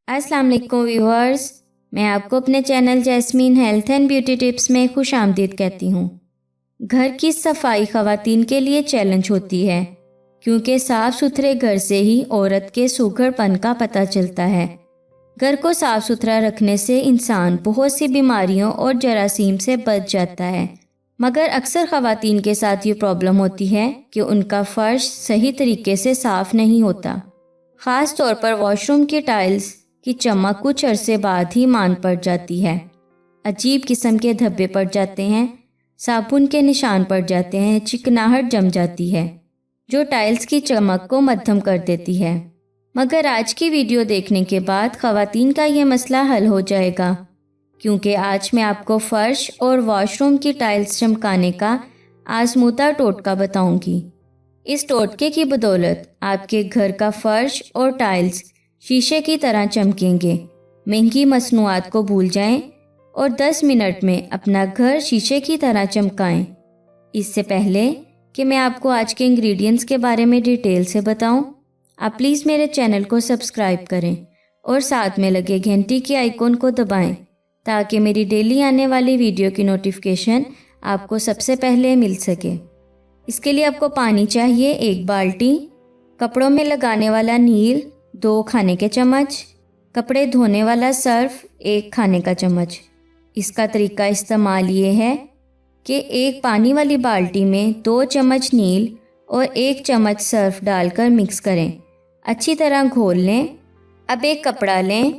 अस्सलाम वालेकुम व्यूअर्स, मैं आपको अपने channel jasmine health and beauty tips में खुश आमदीद कहती हूँ। घर की सफाई ख़वातीन के लिए चैलेंज होती है, क्योंकि साफ़ सुथरे घर से ही औरत के सुघड़पन का पता चलता है। घर को साफ़ सुथरा रखने से इंसान बहुत सी बीमारियों और जरासीम से बच जाता है, मगर अक्सर ख़वातीन के साथ ये प्रॉब्लम होती है कि उनका फ़र्श सही तरीके से साफ़ नहीं होता। ख़ास तौर पर वॉशरूम की टाइल्स की चमक कुछ अरसे बाद ही मान पड़ जाती है। अजीब किस्म के धब्बे पड़ जाते हैं, साबुन के निशान पड़ जाते हैं, चिकनाहट जम जाती है जो टाइल्स की चमक को मध्यम कर देती है। मगर आज की वीडियो देखने के बाद ख़वातीन का ये मसला हल हो जाएगा, क्योंकि आज मैं आपको फ़र्श और वॉशरूम की टाइल्स चमकाने का आजमूदा टोटका बताऊंगी। इस टोटके की बदौलत आपके घर का फ़र्श और टाइल्स शीशे की तरह चमकेंगे। महंगी मसनूआत को भूल जाएं और 10 मिनट में अपना घर शीशे की तरह चमकाएं। इससे पहले कि मैं आपको आज के इंग्रेडिएंट्स के बारे में डिटेल से बताऊं, आप प्लीज़ मेरे चैनल को सब्सक्राइब करें और साथ में लगे घंटी की आइकॉन को दबाएं, ताकि मेरी डेली आने वाली वीडियो की नोटिफिकेशन आपको सबसे पहले मिल सके। इसके लिए आपको पानी चाहिए 1 बाल्टी, कपड़ों में लगाने वाला नील 2 खाने के चम्मच, कपड़े धोने वाला सर्फ 1 खाने का चम्मच। इसका तरीका इस्तेमाल ये है कि एक पानी वाली बाल्टी में 2 चम्मच नील और 1 चम्मच सर्फ डालकर मिक्स करें, अच्छी तरह घोल लें। अब एक कपड़ा लें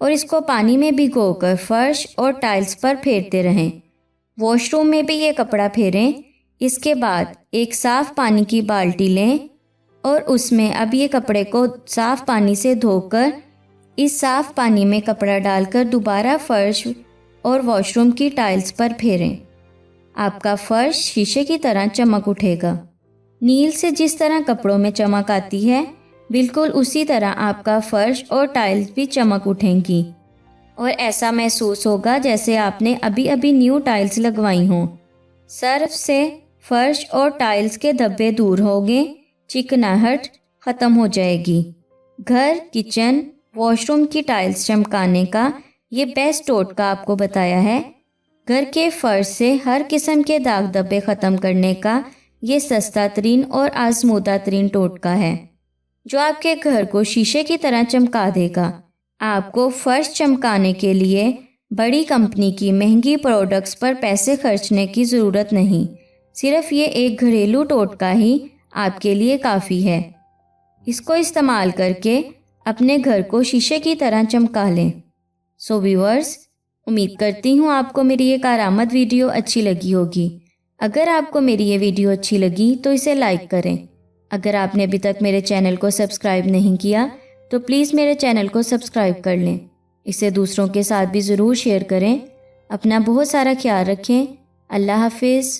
और इसको पानी में भिगोकर फर्श और टाइल्स पर फेरते रहें। वॉशरूम में भी ये कपड़ा फेरें। इसके बाद एक साफ़ पानी की बाल्टी लें और उसमें अब ये कपड़े को साफ़ पानी से धोकर इस साफ़ पानी में कपड़ा डालकर दोबारा फर्श और वॉशरूम की टाइल्स पर फेरें। आपका फर्श शीशे की तरह चमक उठेगा। नील से जिस तरह कपड़ों में चमक आती है, बिल्कुल उसी तरह आपका फर्श और टाइल्स भी चमक उठेंगी और ऐसा महसूस होगा जैसे आपने अभी अभी न्यू टाइल्स लगवाई हों। सर्फ से फर्श और टाइल्स के धब्बे दूर होंगे, चिकनाहट ख़त्म हो जाएगी। घर, किचन, वॉशरूम की टाइल्स चमकाने का ये बेस्ट टोटका आपको बताया है। घर के फर्श से हर किस्म के दाग धब्बे ख़त्म करने का ये सस्ता तरीन और आजमूदा तरीन टोटका है, जो आपके घर को शीशे की तरह चमका देगा। आपको फर्श चमकाने के लिए बड़ी कंपनी की महंगी प्रोडक्ट्स पर पैसे खर्चने की ज़रूरत नहीं। सिर्फ ये एक घरेलू टोटका ही आपके लिए काफ़ी है। इसको इस्तेमाल करके अपने घर को शीशे की तरह चमका लें। सो व्यूअर्स, उम्मीद करती हूँ आपको मेरी ये कारआमद वीडियो अच्छी लगी होगी। अगर आपको मेरी ये वीडियो अच्छी लगी तो इसे लाइक करें। अगर आपने अभी तक मेरे चैनल को सब्सक्राइब नहीं किया तो प्लीज़ मेरे चैनल को सब्सक्राइब कर लें। इसे दूसरों के साथ भी ज़रूर शेयर करें। अपना बहुत सारा ख्याल रखें। अल्लाह हाफिज़।